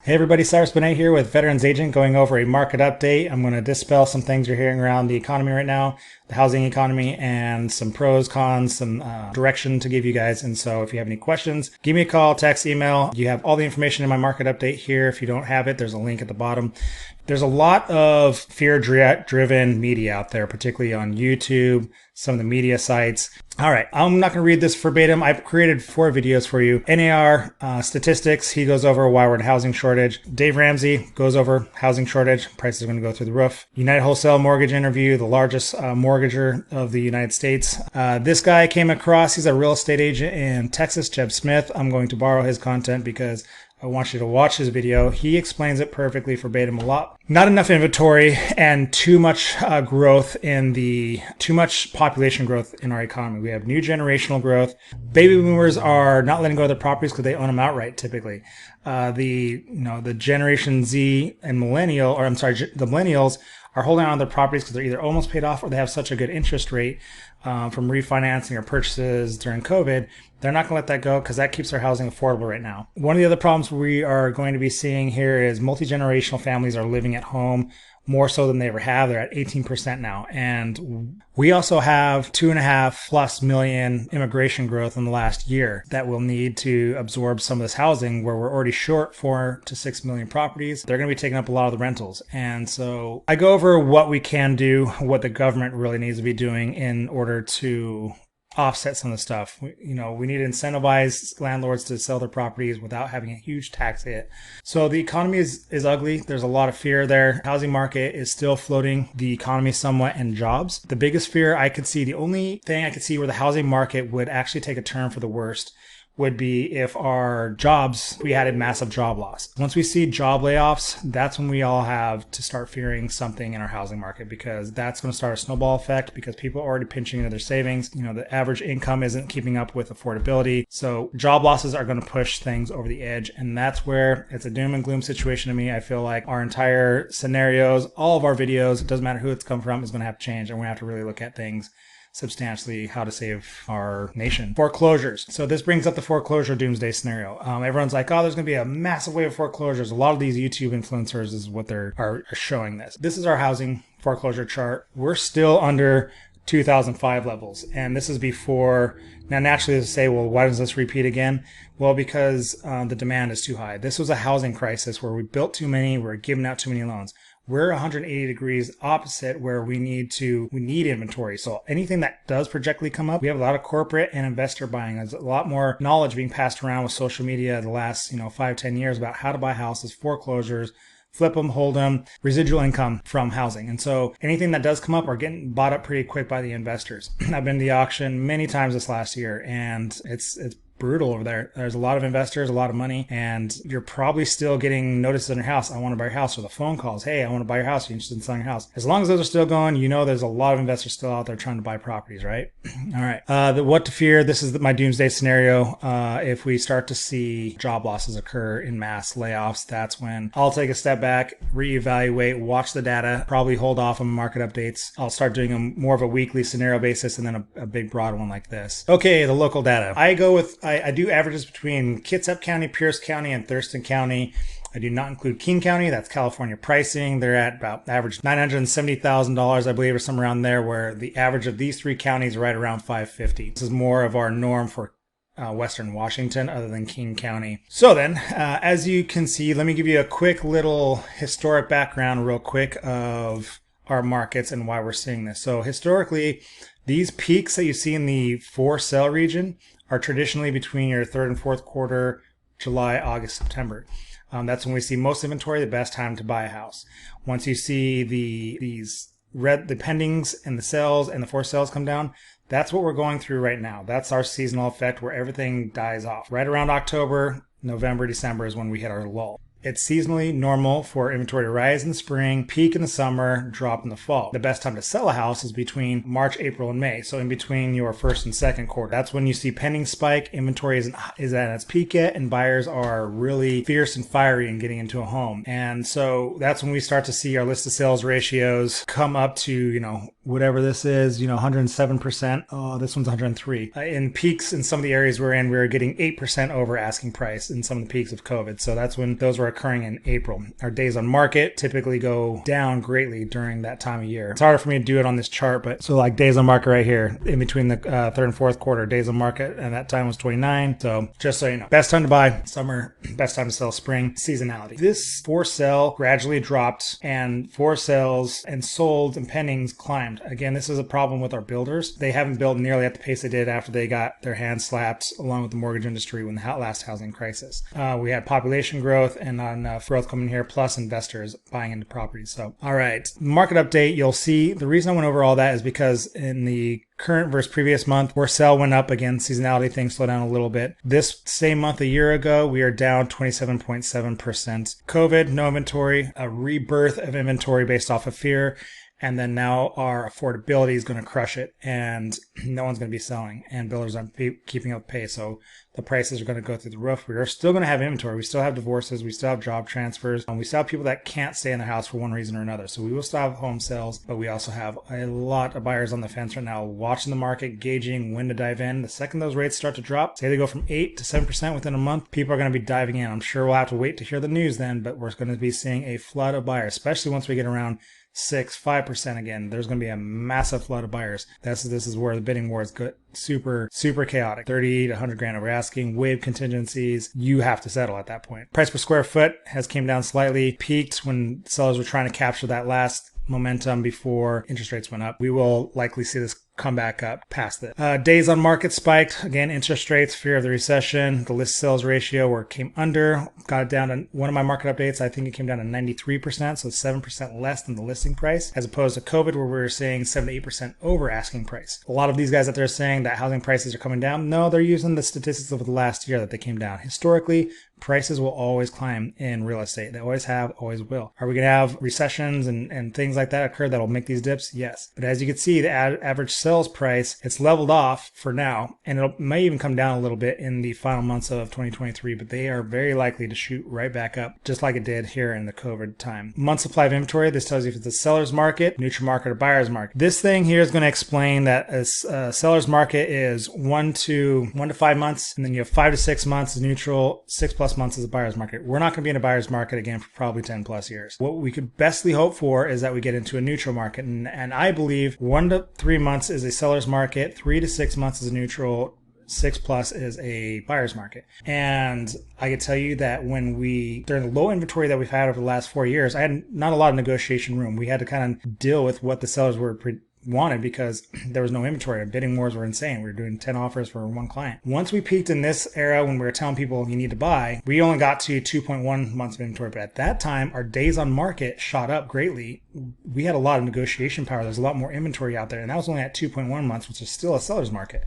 Hey everybody, Cyrus Benet here with Veterans Agent going over a market update. I'm going to dispel some things you're hearing around the economy right now, the housing economy, and some pros, cons, some direction to give you guys. And so if you have any questions, give me a call, text, email. You have all the information in my market update here. If you don't have it, there's a link at the bottom. There's a lot of fear-driven media out there, particularly on YouTube, some of the media sites. All right, I'm not going to read this verbatim. I've created 4 videos for you. NAR statistics, he goes over why we're in housing shortage. Dave Ramsey goes over housing shortage. Prices are going to go through the roof. United Wholesale Mortgage interview, the largest mortgager of the United States. This guy came across, he's a real estate agent in Texas, Jeb Smith. I'm going to borrow his content because I want you to watch his video. He explains it perfectly verbatim. Not enough inventory and too much too much population growth in our economy. We have new generational growth. Baby boomers are not letting go of their properties because they own them outright typically. The Generation Z and the millennials are holding on to their properties because they're either almost paid off or they have such a good interest rate from refinancing or purchases during COVID. They're not going to let that go because that keeps their housing affordable right now. One of the other problems we are going to be seeing here is multi-generational families are living at home more so than they ever have. They're at 18% now. And we also have 2.5+ million immigration growth in the last year that will need to absorb some of this housing where we're already short 4 to 6 million properties. They're going to be taking up a lot of the rentals. And so I go over what we can do, what the government really needs to be doing in order to offset some of the stuff. We need to incentivize landlords to sell their properties without having a huge tax hit. So the economy is ugly. There's a lot of fear there. Housing market is still floating the economy somewhat and jobs. The biggest fear I could see, the only thing I could see where the housing market would actually take a turn for the worst would be if we had a massive job loss. Once we see job layoffs, that's when we all have to start fearing something in our housing market, because that's going to start a snowball effect because people are already pinching into their savings. The average income isn't keeping up with affordability. So job losses are going to push things over the edge. And that's where it's a doom and gloom situation to me. I feel like our entire scenarios, all of our videos, it doesn't matter who it's come from, is going to have to change. And we're going to have to really look at things substantially, how to save our nation. Foreclosures. So this brings up the foreclosure doomsday scenario. Everyone's like, oh, there's going to be a massive wave of foreclosures. A lot of these YouTube influencers is what are showing this. This is our housing foreclosure chart. We're still under 2005 levels. And this is before. Now, naturally, they say, well, why does this repeat again? Well, because the demand is too high. This was a housing crisis where we built too many, we're giving out too many loans. We're 180 degrees opposite where we need inventory. So anything that does projectly come up, we have a lot of corporate and investor buying. There's a lot more knowledge being passed around with social media the last 5-10 years about how to buy houses, foreclosures, flip them, hold them, residual income from housing. And so anything that does come up are getting bought up pretty quick by the investors. I've been to the auction many times this last year, and it's brutal over there. There's a lot of investors, a lot of money, and you're probably still getting notices on your house. I want to buy your house, or the phone calls. Hey, I want to buy your house. Are you interested in selling your house? As long as those are still going, there's a lot of investors still out there trying to buy properties, right? All right. What to fear. This is my doomsday scenario. If we start to see job losses occur in mass layoffs, that's when I'll take a step back, reevaluate, watch the data, probably hold off on market updates. I'll start doing more of a weekly scenario basis and then a big broad one like this. Okay, the local data. I do averages between Kitsap County, Pierce County, and Thurston County. I do not include King County. That's California pricing. They're at about average $970,000, I believe, or somewhere around there, where the average of these 3 counties are right around $550,000. This is more of our norm for Western Washington other than King County. So then, as you can see, let me give you a quick little historic background real quick of our markets and why we're seeing this. So historically, these peaks that you see in the for sale region are traditionally between your 3rd and 4th quarter, July, August, September. That's when we see most inventory, the best time to buy a house. Once you see the pendings and the sales and the for sales come down, that's what we're going through right now. That's our seasonal effect where everything dies off. Right around October, November, December is when we hit our lull. It's seasonally normal for inventory to rise in the spring, peak in the summer, drop in the fall. The best time to sell a house is between March, April, and May. So in between your 1st and 2nd quarter. That's when you see pending spike, inventory is at its peak yet, and buyers are really fierce and fiery in getting into a home. And so that's when we start to see our list of sales ratios come up to, whatever this is, 107%. Oh, this one's 103. In peaks in some of the areas we're in, we were getting 8% over asking price in some of the peaks of COVID. So that's when those were occurring in April. Our days on market typically go down greatly during that time of year. It's harder for me to do it on this chart, but so like days on market right here in between the third and fourth quarter, days on market, and that time was 29. So just so you know, best time to buy summer, best time to sell spring, seasonality. This for sale gradually dropped, and for sales and sold and pendings climbed. Again, this is a problem with our builders. They haven't built nearly at the pace they did after they got their hands slapped along with the mortgage industry when the last housing crisis. We had population growth and not enough growth coming here, plus investors buying into properties. So, all right, market update. You'll see the reason I went over all that is because in the current versus previous month, where sell went up again, seasonality things slow down a little bit. This same month a year ago, we are down 27.7%. COVID, no inventory, a rebirth of inventory based off of fear. And then now our affordability is going to crush it, and no one's going to be selling, and builders aren't keeping up pace. So the prices are going to go through the roof. We are still going to have inventory. We still have divorces. We still have job transfers. And we still have people that can't stay in their house for one reason or another. So we will still have home sales, but we also have a lot of buyers on the fence right now, watching the market, gauging when to dive in. The second those rates start to drop, say they go from 8 to 7% within a month, people are going to be diving in. I'm sure we'll have to wait to hear the news then, but we're going to be seeing a flood of buyers, especially once we get around 5% again. There's going to be a massive flood of buyers. This is where the bidding war is good. Super chaotic. 30 to 100 grand over asking, waive contingencies. You have to settle at that point. Price per square foot has came down slightly, peaked when sellers were trying to capture that last momentum before interest rates went up. We will likely see this come back up past it. Days on market spiked. Again, interest rates, fear of the recession, the list sales ratio where it came under, got it down to one of my market updates. I think it came down to 93%, so 7% less than the listing price, as opposed to COVID where we were seeing 7 to 8% over asking price. A lot of these guys out there saying that housing prices are coming down. No, they're using the statistics of the last year that they came down. Historically, prices will always climb in real estate. They always have, always will. Are we going to have recessions and things like that occur that will make these dips? Yes. But as you can see, the average sales price, it's leveled off for now, and it may even come down a little bit in the final months of 2023, but they are very likely to shoot right back up, just like it did here in the COVID time. Month supply of inventory, this tells you if it's a seller's market, neutral market, or buyer's market. This thing here is going to explain that a seller's market is 1 to 5 months, and then you have 5 to 6 months is neutral, 6+ months is a buyer's market. We're not going to be in a buyer's market again for probably 10+ years. What we could bestly hope for is that we get into a neutral market, and I believe 1 to 3 months is a seller's market, 3 to 6 months is a neutral, 6+ is a buyer's market. And I can tell you that during the low inventory that we've had over the last 4 years, I had not a lot of negotiation room. We had to kind of deal with what the sellers wanted because there was no inventory. Our bidding wars were insane. We were doing 10 offers for one client. Once we peaked in this era when we were telling people you need to buy, we only got to 2.1 months of inventory. But at that time, our days on market shot up greatly. We had a lot of negotiation power. There's a lot more inventory out there. And that was only at 2.1 months, which is still a seller's market.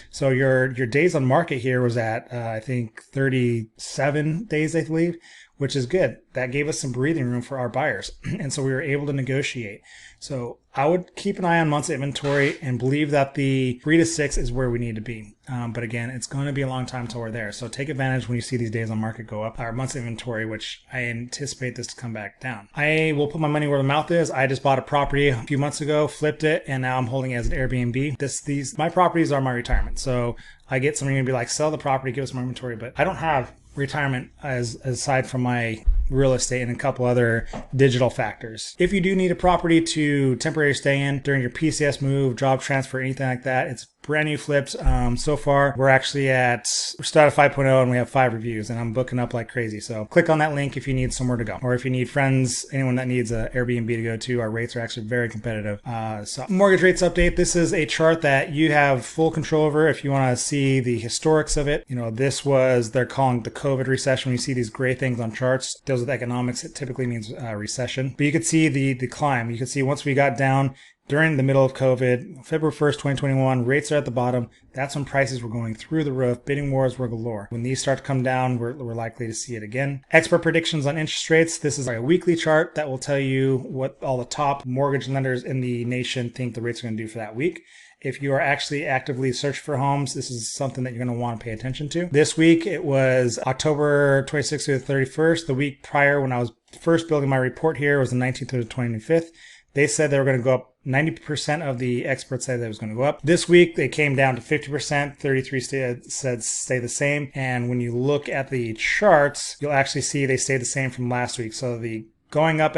So your days on market here was at, I think, 37 days, I believe, which is good. That gave us some breathing room for our buyers. And so we were able to negotiate. So I would keep an eye on months of inventory and believe that the 3 to 6 is where we need to be. But again, it's going to be a long time till we're there. So take advantage when you see these days on market go up, our months of inventory, which I anticipate this to come back down. I will put my money where the mouth is. I just bought a property a few months ago, flipped it, and now I'm holding it as an Airbnb. My properties are my retirement. So I get somebody to be like, sell the property, give us more inventory, but I don't have retirement aside from my real estate and a couple other digital factors. If you do need a property to temporarily stay in during your PCS move, job transfer, anything like that, it's brand new flips. So far, we're still at 5.0 and we have 5 reviews and I'm booking up like crazy. So click on that link if you need somewhere to go. Or if you need friends, anyone that needs an Airbnb to go to, our rates are actually very competitive. So mortgage rates update. This is a chart that you have full control over if you want to see the historics of it. This was, they're calling the COVID recession. When you see these gray things on charts, those with economics, it typically means recession. But you could see the climb. You could see once we got down during the middle of COVID, February 1st, 2021, rates are at the bottom. That's when prices were going through the roof. Bidding wars were galore. When these start to come down, we're likely to see it again. Expert predictions on interest rates. This is a weekly chart that will tell you what all the top mortgage lenders in the nation think the rates are going to do for that week. If you are actually actively searching for homes, this is something that you're going to want to pay attention to. This week, it was October 26th through the 31st. The week prior, when I was first building my report here, was the 19th through the 25th. They said they were going to go up 90% of the experts said that it was going to go up. This week, they came down to 50%. 33 said stay the same. And when you look at the charts, you'll actually see they stayed the same from last week. So the going up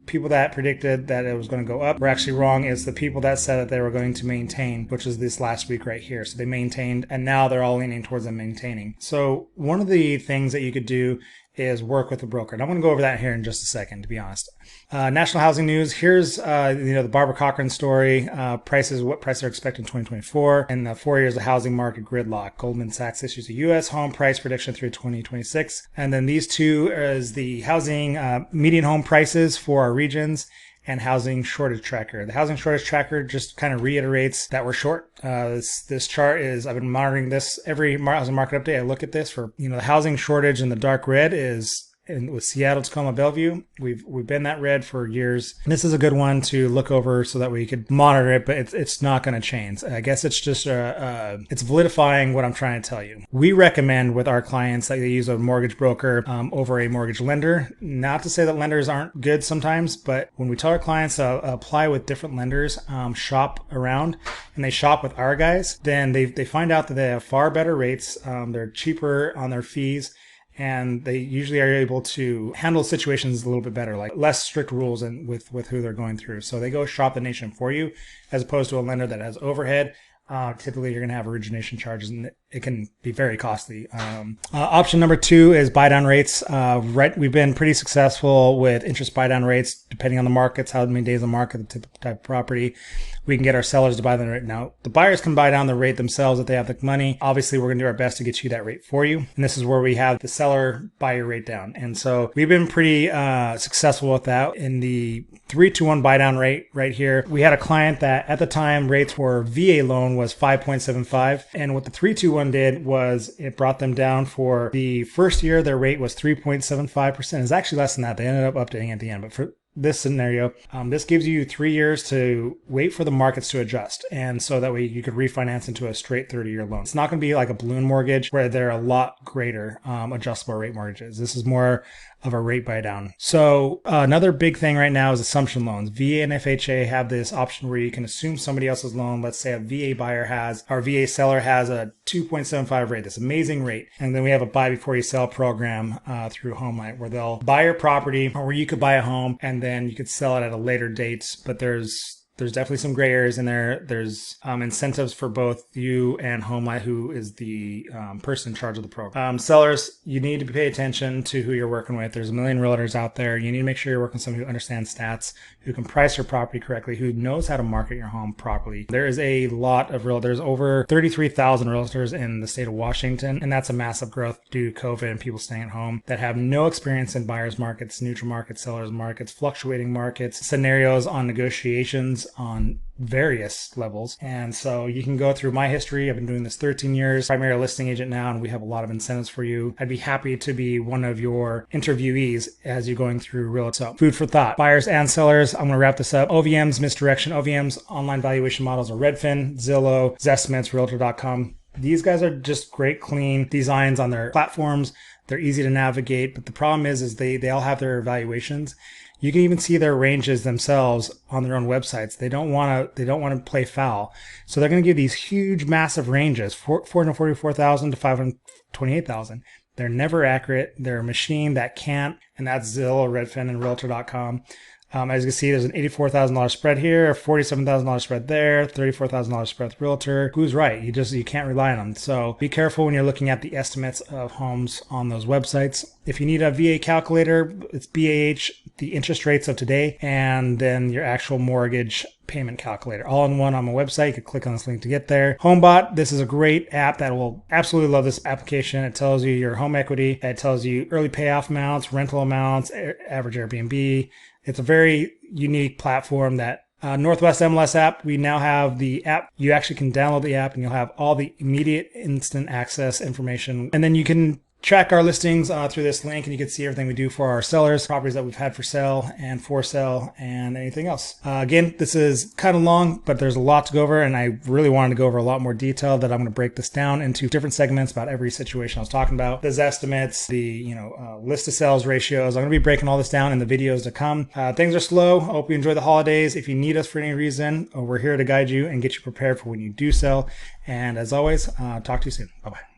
people that predicted that it was going to go up were actually wrong. It's the people that said that they were going to maintain, which is this last week right here. So they maintained, and now they're all leaning towards them maintaining. So one of the things that you could do is work with a broker. And I'm going to go over that here in just a second, to be honest. National housing news. Here's the Barbara Cochran story. Prices, what prices are expected in 2024, and the 4 years of housing market gridlock. Goldman Sachs issues a U.S. home price prediction through 2026. And then these two is the housing median home prices for our regions and housing shortage tracker. The housing shortage tracker just kind of reiterates that we're short. This chart is, I've been monitoring this every housing market update. I look at this for, the housing shortage in the dark red is with Seattle, Tacoma, Bellevue. We've been that red for years. And this is a good one to look over so that we could monitor it, but it's not going to change. I guess it's just it's validifying what I'm trying to tell you. We recommend with our clients that they use a mortgage broker over a mortgage lender. Not to say that lenders aren't good sometimes, but when we tell our clients to apply with different lenders, shop around, and they shop with our guys, then they find out that they have far better rates. They're cheaper on their fees, and they usually are able to handle situations a little bit better, like less strict rules and with who they're going through. So they go shop the nation for you, as opposed to a lender that has overhead. Typically, you're going to have origination charges, and it can be very costly. Option number 2 is buy down rates. We've been pretty successful with interest buy down rates, depending on the markets, how many days on market, the type of property. We can get our sellers to buy the rate. Now, the buyers can buy down the rate themselves if they have the money. Obviously, we're going to do our best to get you that rate for you. And this is where we have the seller buy your rate down. And so we've been pretty successful with that. In the 3-to-1 buy down rate right here, we had a client that at the time rates for VA loan was 5.75. And what the 3-to-1 did was it brought them down for the first year. Their rate was 3.75%. It's actually less than that. They ended up updating at the end. But for this scenario, this gives you 3 years to wait for the markets to adjust. And so that way you could refinance into a straight 30-year loan. It's not going to be like a balloon mortgage where they're a lot greater adjustable rate mortgages. This is more of a rate buy down. So another big thing right now is assumption loans. VA and FHA have this option where you can assume somebody else's loan. Let's say a VA buyer or VA seller has a 2.75 rate, this amazing rate. And then we have a buy before you sell program through HomeLight, where they'll buy your property, or where you could buy a home and then you could sell it at a later date. But there's definitely some gray areas in there. There's incentives for both you and HomeLight, who is the person in charge of the program. Sellers, you need to pay attention to who you're working with. There's a million realtors out there. You need to make sure you're working with someone who understands stats, who can price your property correctly, who knows how to market your home properly. There is a lot of there's over 33,000 realtors in the state of Washington, and that's a massive growth due to COVID and people staying at home that have no experience in buyers markets, neutral markets, sellers markets, fluctuating markets, scenarios on negotiations on various levels. And so you can go through my history. I've been doing this 13 years, primary listing agent now, and we have a lot of incentives for you. I'd be happy to be one of your interviewees as you're going through real estate. So food for thought, buyers and sellers. I'm going to wrap this up. OVMs, misdirection. OVMs, online valuation models, are Redfin, Zillow, Zestimates, Realtor.com. These guys are just great, clean designs on their platforms. They're easy to navigate, but the problem is they all have their evaluations. You can even see their ranges themselves on their own websites. They don't want to play foul. So they're going to give these huge, massive ranges, 444,000 to 528,000. They're never accurate. They're a machine that can't, and that's Zillow, Redfin, and Realtor.com. As you can see, there's an $84,000 spread here, $47,000 spread there, $34,000 spread with Realtor. Who's right? You can't rely on them. So be careful when you're looking at the estimates of homes on those websites. If you need a VA calculator, it's BAH, the interest rates of today, and then your actual mortgage payment calculator, all in one on my website. You can click on this link to get there. HomeBot, this is a great app that will absolutely love this application. It tells you your home equity. It tells you early payoff amounts, rental amounts, average Airbnb. It's a very unique platform that Northwest MLS app, we now have the app. You actually can download the app and you'll have all the immediate instant access information. And then you can track our listings through this link, and you can see everything we do for our sellers, properties that we've had for sale and for sale, and anything else. Again, this is kind of long, but there's a lot to go over, and I really wanted to go over a lot more detail that I'm going to break this down into different segments about every situation I was talking about. Those estimates, the list to sales ratios. I'm going to be breaking all this down in the videos to come. Things are slow. I hope you enjoy the holidays. If you need us for any reason, we're here to guide you and get you prepared for when you do sell. And as always, talk to you soon. Bye-bye.